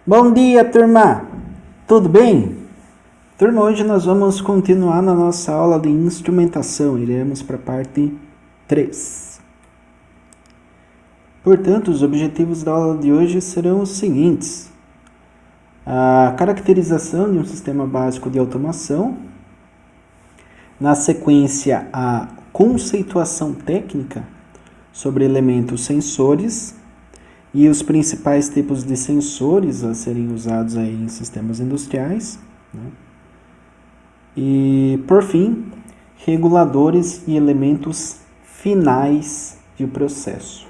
Bom dia, turma! Tudo bem? Turma, hoje nós vamos continuar na nossa aula de instrumentação. Iremos para a parte 3. Portanto, os objetivos da aula de hoje serão os seguintes. A caracterização de um sistema básico de automação. Na sequência, a conceituação técnica sobre elementos sensores e os principais tipos de sensores a serem usados aí em sistemas industriais, né? E, por fim, reguladores e elementos finais de processo.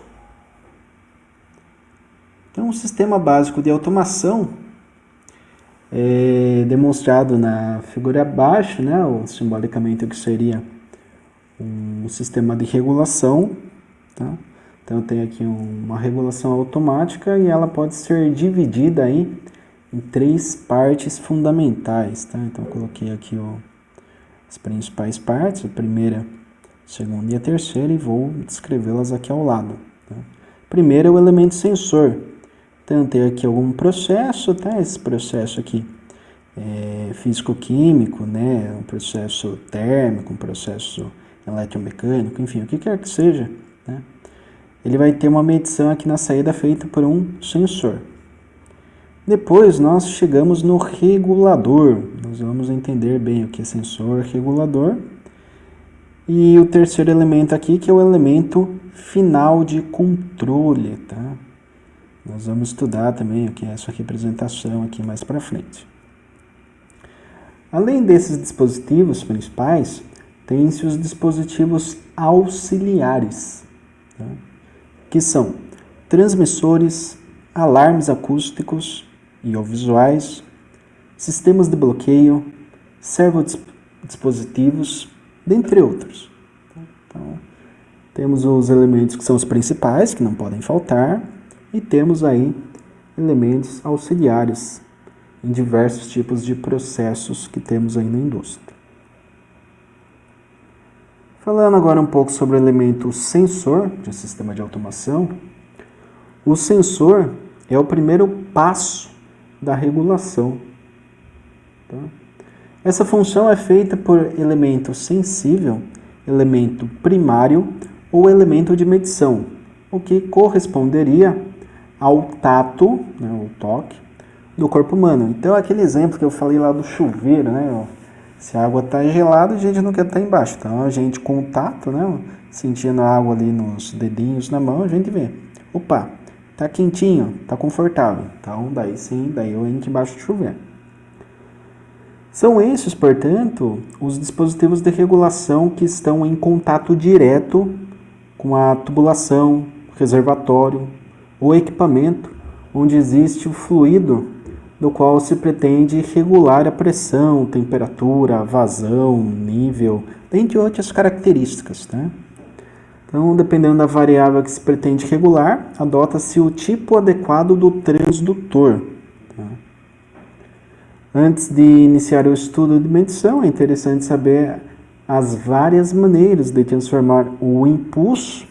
Então, o sistema básico de automação é demonstrado na figura abaixo, né, ou simbolicamente o que seria um sistema de regulação, tá? Então, tem aqui uma regulação automática e ela pode ser dividida aí em 3 partes fundamentais, tá? Então, eu coloquei aqui as principais partes, a primeira, a segunda e a terceira, e vou descrevê-las aqui ao lado, tá? Primeiro é o elemento sensor. Então, tem aqui algum processo, tá? Esse processo aqui é físico-químico, né? Um processo térmico, um processo eletromecânico, enfim, o que quer que seja, né? Ele vai ter uma medição aqui na saída feita por um sensor. Depois nós chegamos no regulador. Nós vamos entender bem o que é sensor, regulador. E o terceiro elemento aqui, que é o elemento final de controle, tá? Nós vamos estudar também o que é essa representação aqui mais para frente. Além desses dispositivos principais, tem-se os dispositivos auxiliares, tá? Que são transmissores, alarmes acústicos e ou visuais, sistemas de bloqueio, servodispositivos, dentre outros. Então, temos os elementos que são os principais, que não podem faltar, e temos aí elementos auxiliares em diversos tipos de processos que temos aí na indústria. Falando agora um pouco sobre o elemento sensor de um sistema de automação, o sensor é o primeiro passo da regulação, tá? Essa função é feita por elemento sensível, elemento primário ou elemento de medição, o que corresponderia ao tato, né, o toque, do corpo humano. Então, aquele exemplo que eu falei lá do chuveiro, né? Se a água está gelada, a gente não quer estar embaixo. Então, a gente com o tato, né, sentindo a água ali nos dedinhos na mão, a gente vê. Opa, tá quentinho, tá confortável. Então, daí sim, daí eu entro embaixo do chuveiro. São esses, portanto, os dispositivos de regulação que estão em contato direto com a tubulação, reservatório ou equipamento onde existe o fluido do qual se pretende regular a pressão, temperatura, vazão, nível, dentre outras características, tá? Então, dependendo da variável que se pretende regular, adota-se o tipo adequado do transdutor, tá? Antes de iniciar o estudo de medição, é interessante saber as várias maneiras de transformar o impulso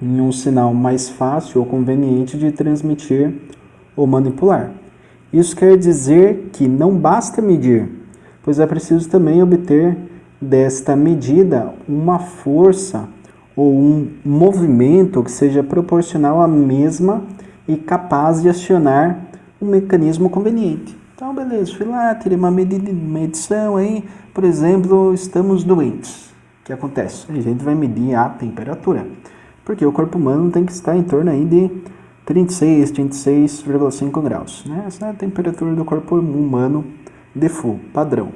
em um sinal mais fácil ou conveniente de transmitir ou manipular. Isso quer dizer que não basta medir, pois é preciso também obter desta medida uma força ou um movimento que seja proporcional à mesma e capaz de acionar um mecanismo conveniente. Então, beleza, fui lá, tirei uma medição aí, por exemplo, estamos doentes. O que acontece? A gente vai medir a temperatura, porque o corpo humano tem que estar em torno aí de 36,5 graus, né? Essa é a temperatura do corpo humano default, padrão.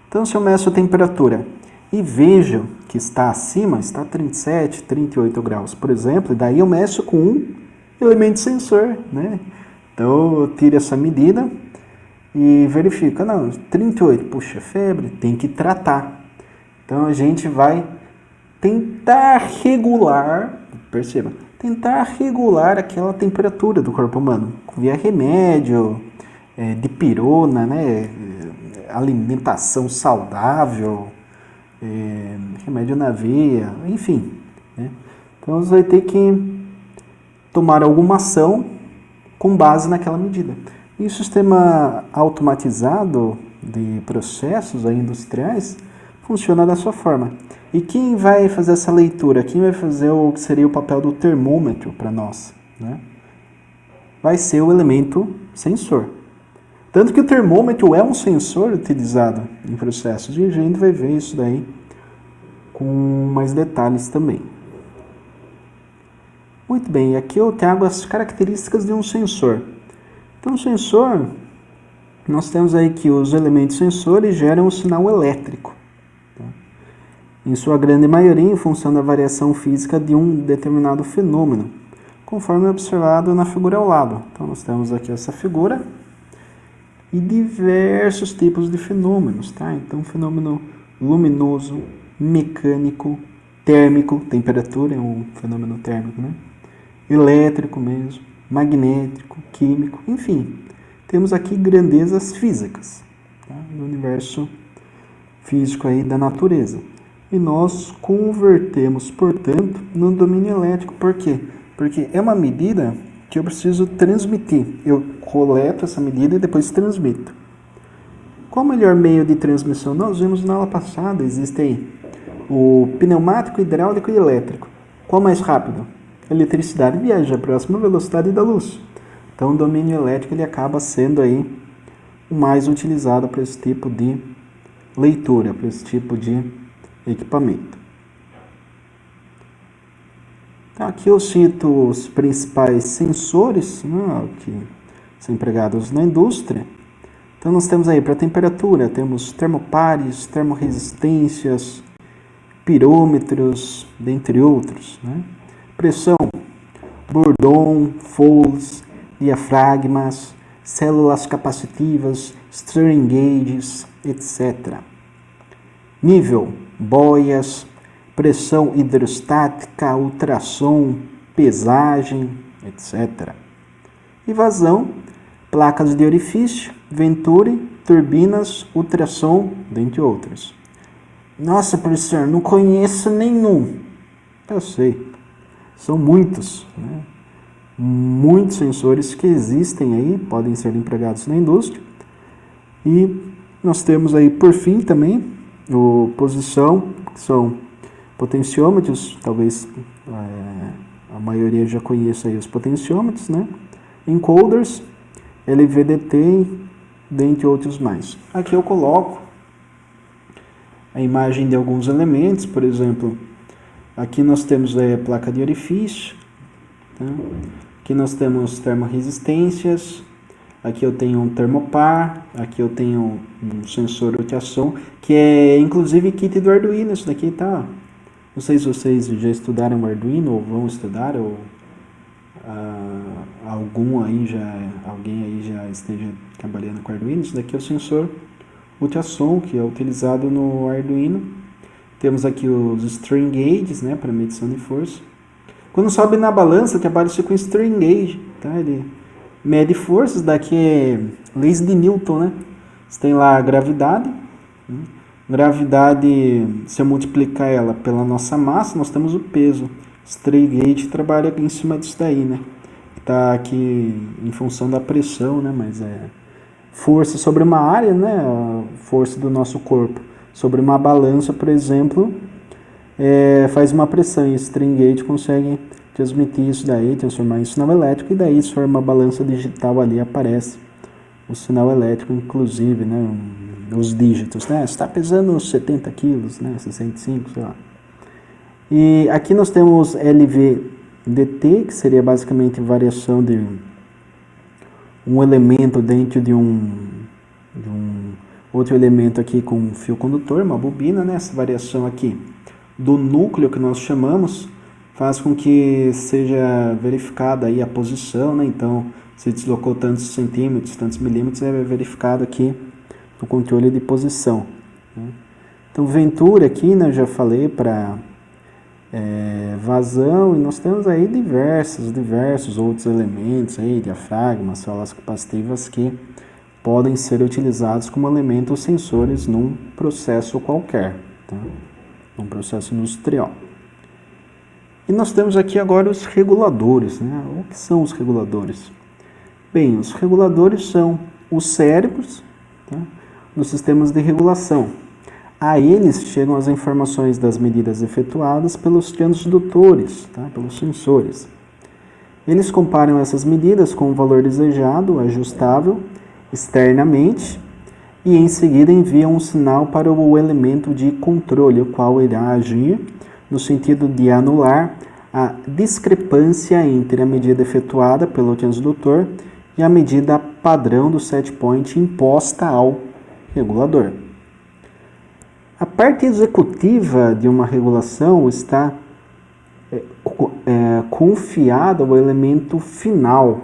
Então, se eu meço a temperatura e vejo que está acima, está 37, 38 graus, por exemplo, daí eu meço com um elemento sensor, né? Então, eu tiro essa medida e verifico, não, 38, puxa, febre, tem que tratar. Então, a gente vai tentar regular, perceba, tentar regular aquela temperatura do corpo humano, via remédio, dipirona, né, alimentação saudável, remédio na veia, enfim, né? Então você vai ter que tomar alguma ação com base naquela medida. E o sistema automatizado de processos aí industriais funciona dessa forma. E quem vai fazer essa leitura? Quem vai fazer o que seria o papel do termômetro para nós, né? Vai ser o elemento sensor. Tanto que o termômetro é um sensor utilizado em processos, e a gente vai ver isso daí com mais detalhes também. Muito bem, aqui eu trago as características de um sensor. Então, o sensor, nós temos aí que os elementos sensores geram um sinal elétrico, tá? Em sua grande maioria, em função da variação física de um determinado fenômeno, conforme observado na figura ao lado. Então, nós temos aqui essa figura e diversos tipos de fenômenos, tá? Então, fenômeno luminoso, mecânico, térmico, temperatura é um fenômeno térmico, né? Elétrico mesmo, magnético, químico, enfim. Temos aqui grandezas físicas, tá? Do universo físico aí da natureza. E nós convertemos, portanto, no domínio elétrico. Por quê? Porque é uma medida que eu preciso transmitir. Eu coleto essa medida e depois transmito. Qual o melhor meio de transmissão? Nós vimos na aula passada, existe aí o pneumático, hidráulico e elétrico. Qual mais rápido? A eletricidade viaja à próxima velocidade da luz. Então o domínio elétrico ele acaba sendo aí o mais utilizado para esse tipo de leitura, para esse tipo de equipamento. Então, aqui eu cito os principais sensores, né, que são empregados na indústria. Então nós temos aí para temperatura, temos termopares, termorresistências, pirômetros, dentre outros, né? Pressão, Bourdon, Foles, diafragmas, células capacitivas, strain gauges, etc. Nível, boias, pressão hidrostática, ultrassom, pesagem, etc. E vazão, placas de orifício, Venturi, turbinas, ultrassom, dentre outros. Nossa, professor, não conheço nenhum. Eu sei. São muitos, né? Muitos sensores que existem aí, podem ser empregados na indústria. E nós temos aí, por fim, também, o posição, que são potenciômetros, talvez a maioria já conheça aí os potenciômetros, né? Encoders, LVDT, dentre outros mais. Aqui eu coloco a imagem de alguns elementos, por exemplo, aqui nós temos a placa de orifício, tá? Aqui nós temos termorresistências, aqui eu tenho um termopar, aqui eu tenho um sensor ultrassom, que é inclusive kit do Arduino, isso daqui tá. Não sei se vocês já estudaram o Arduino ou vão estudar, ou alguém aí já esteja trabalhando com Arduino. Isso daqui é o sensor ultrassom que é utilizado no Arduino. Temos aqui os strain gauges, né, para medição de força. Quando sobe na balança, trabalha-se com strain gauge, tá? Ele mede forças, daqui é leis de Newton, né? Você tem lá a gravidade, né? Gravidade, se eu multiplicar ela pela nossa massa, nós temos o peso. Strain gauge trabalha em cima disso daí, né? Está aqui em função da pressão, né? Mas é força sobre uma área, né? A força do nosso corpo sobre uma balança, por exemplo, faz uma pressão, e o strain gauge consegue transmitir isso daí, transformar em sinal elétrico, e daí, se for uma balança digital ali, aparece o sinal elétrico, inclusive, né, os dígitos, né, está pesando 70 quilos, né, 65, sei lá. E aqui nós temos LVDT, que seria basicamente variação de um elemento dentro de um outro elemento aqui com um fio condutor, uma bobina, né? Essa variação aqui do núcleo que nós chamamos faz com que seja verificada aí a posição, né? Então, se deslocou tantos centímetros, tantos milímetros, é verificado aqui no controle de posição, né? Então, Venturi aqui, né? Eu já falei para vazão, e nós temos aí diversos outros elementos aí, diafragmas, células capacitivas que podem ser utilizados como elementos sensores num processo qualquer, tá? Num processo industrial. E nós temos aqui agora os reguladores, né? O que são os reguladores? Bem, os reguladores são os cérebros, tá, dos sistemas de regulação. A eles chegam as informações das medidas efetuadas pelos transdutores, tá, pelos sensores. Eles comparam essas medidas com o valor desejado, ajustável, externamente, e em seguida enviam um sinal para o elemento de controle, o qual irá agir no sentido de anular a discrepância entre a medida efetuada pelo transdutor e a medida padrão do set point imposta ao regulador. A parte executiva de uma regulação está confiada ao elemento final,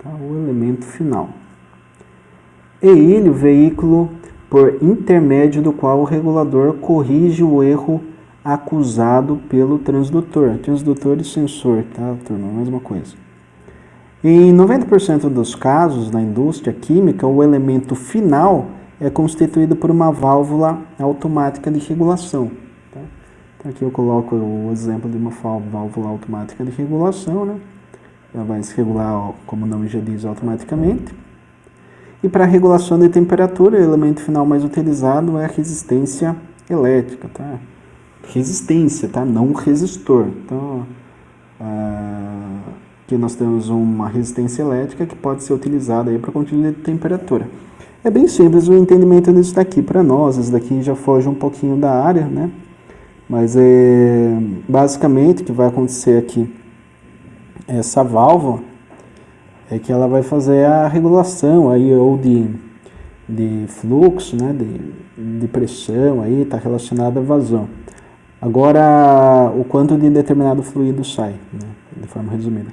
tá? O elemento final. É ele o veículo por intermédio do qual o regulador corrige o erro acusado pelo transdutor. Transdutor e sensor, tá, turma? Mesma coisa. Em 90% dos casos, na indústria química, o elemento final é constituído por uma válvula automática de regulação. Tá? Então aqui eu coloco o exemplo de uma válvula automática de regulação, né? Ela vai se regular, como o nome já diz, automaticamente. E para a regulação de temperatura, o elemento final mais utilizado é a resistência elétrica, tá? Resistência, tá? Não resistor. Então, aqui nós temos uma resistência elétrica que pode ser utilizada para controle de temperatura. É bem simples o entendimento disso daqui para nós. Isso daqui já foge um pouquinho da área, né? Mas basicamente o que vai acontecer aqui, essa válvula, é que ela vai fazer a regulação aí, ou de fluxo, né, de pressão, aí está relacionada à vazão. Agora, o quanto de determinado fluido sai, né, de forma resumida.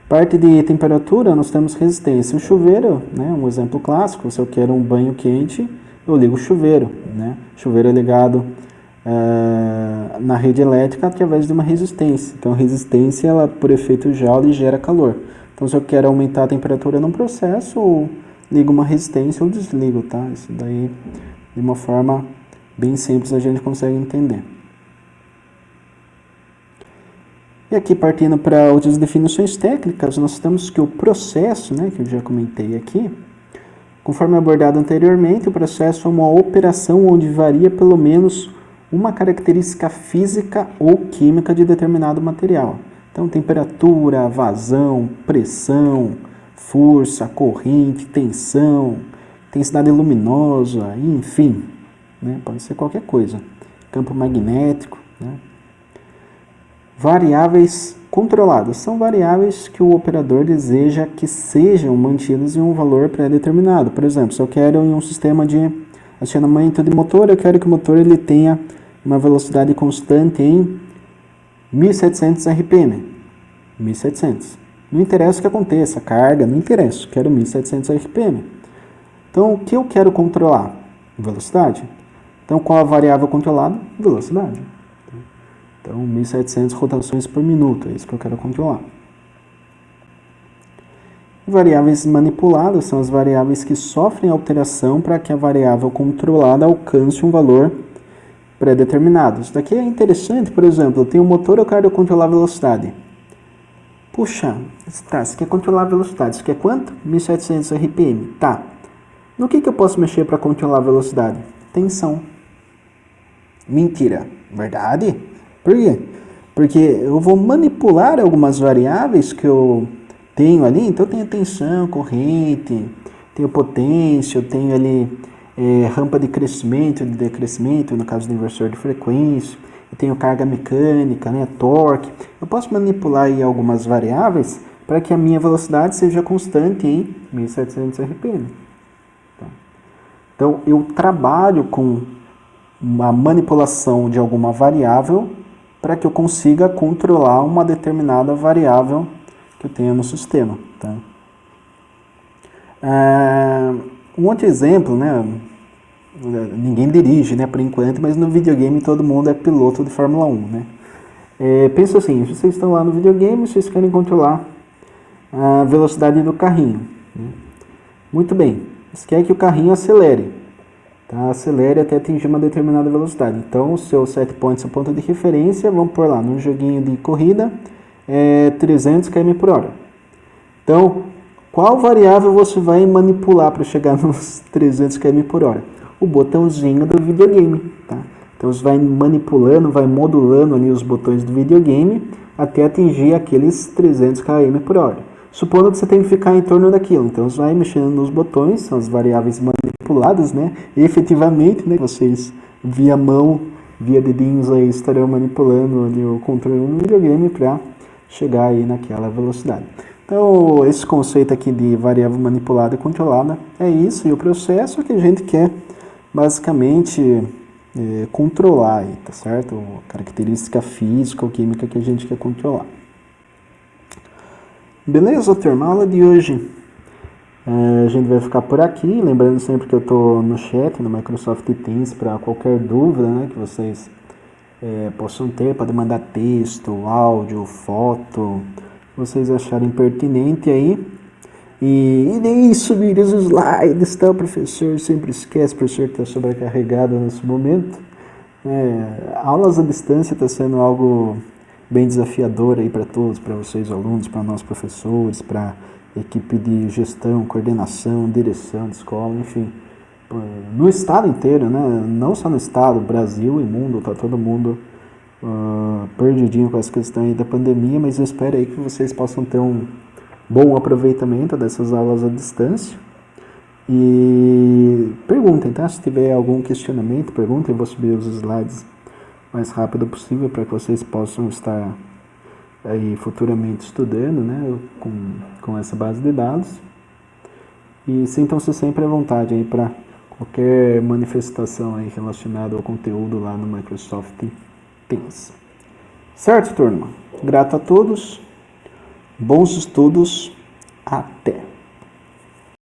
Parte de temperatura, nós temos resistência. O chuveiro, né, um exemplo clássico, se eu quero um banho quente, eu ligo o chuveiro. Né? O chuveiro é ligado na rede elétrica através de uma resistência. Então, a resistência, ela, por efeito Joule, gera calor. Então, se eu quero aumentar a temperatura num processo, eu ligo uma resistência ou desligo, tá? Isso daí, de uma forma bem simples, a gente consegue entender. E aqui, partindo para outras definições técnicas, nós temos que o processo, né, que eu já comentei aqui, conforme abordado anteriormente, o processo é uma operação onde varia pelo menos uma característica física ou química de determinado material. Então, temperatura, vazão, pressão, força, corrente, tensão, intensidade luminosa, enfim, né? Pode ser qualquer coisa. Campo magnético, né? Variáveis controladas são variáveis que o operador deseja que sejam mantidas em um valor pré-determinado. Por exemplo, se eu quero em um sistema de acionamento de motor, eu quero que o motor ele tenha uma velocidade constante em 1700 RPM. 1700. Não interessa o que aconteça, carga, não interessa, quero 1700 RPM. Então, o que eu quero controlar? Velocidade. Então, qual a variável controlada? Velocidade. Então, 1700 rotações por minuto, é isso que eu quero controlar. Variáveis manipuladas são as variáveis que sofrem alteração para que a variável controlada alcance um valor pré-determinado. Isso daqui é interessante, por exemplo, eu tenho um motor, eu quero controlar a velocidade. Puxa, tá, você quer controlar a velocidade, você quer quanto? 1700 RPM, tá. No que eu posso mexer para controlar a velocidade? Tensão. Mentira, verdade? Por quê? Porque eu vou manipular algumas variáveis que eu tenho ali, então eu tenho tensão, corrente, tenho potência, eu tenho ali rampa de crescimento e de decrescimento, no caso do inversor de frequência, eu tenho carga mecânica, né, torque. Eu posso manipular aí algumas variáveis para que a minha velocidade seja constante em 1700 RPM. Tá? Então, eu trabalho com uma manipulação de alguma variável para que eu consiga controlar uma determinada variável que eu tenha no sistema. Tá? Um outro exemplo, né? Ninguém dirige, né, por enquanto, mas no videogame todo mundo é piloto de Fórmula 1, né? Pensa assim, vocês estão lá no videogame, vocês querem controlar a velocidade do carrinho. Né? Muito bem, você quer que o carrinho acelere, tá? Acelere até atingir uma determinada velocidade. Então, o seu set point, seu ponto de referência, vamos pôr lá, num joguinho de corrida, 300 km por hora. Então, Qual variável você vai manipular para chegar nos 300 km por hora? O botãozinho do videogame, tá? Então você vai manipulando, vai modulando ali os botões do videogame até atingir aqueles 300 km por hora. Supondo que você tem que ficar em torno daquilo, então você vai mexendo nos botões, são as variáveis manipuladas, né? E efetivamente, né, vocês via mão, via dedinhos aí estarão manipulando ali o controle no videogame para chegar aí naquela velocidade. Então, esse conceito aqui de variável manipulada e controlada é isso, e o processo que a gente quer basicamente controlar aí, tá certo? A característica física ou química que a gente quer controlar. Beleza, turma? A aula de hoje a gente vai ficar por aqui, lembrando sempre que eu estou no chat, no Microsoft Teams, para qualquer dúvida, né, que vocês possam ter, podem mandar texto, áudio, foto, que vocês acharem pertinente aí. E nem subir os slides, tá? O professor sempre esquece, o professor está sobrecarregado nesse momento. Aulas à distância está sendo algo bem desafiador aí para todos, para vocês alunos, para nós professores, para equipe de gestão, coordenação, direção de escola, enfim. No estado inteiro, né? Não só no estado, Brasil e mundo, tá todo mundo perdidinho com essa questão aí da pandemia, mas eu espero aí que vocês possam ter um bom aproveitamento dessas aulas à distância. E perguntem, tá? Se tiver algum questionamento, perguntem, eu vou subir os slides o mais rápido possível para que vocês possam estar aí futuramente estudando, né, com essa base de dados. E sintam-se sempre à vontade aí para qualquer manifestação aí relacionada ao conteúdo lá no Microsoft Teams. Certo, turma? Grato a todos. Bons estudos. Até!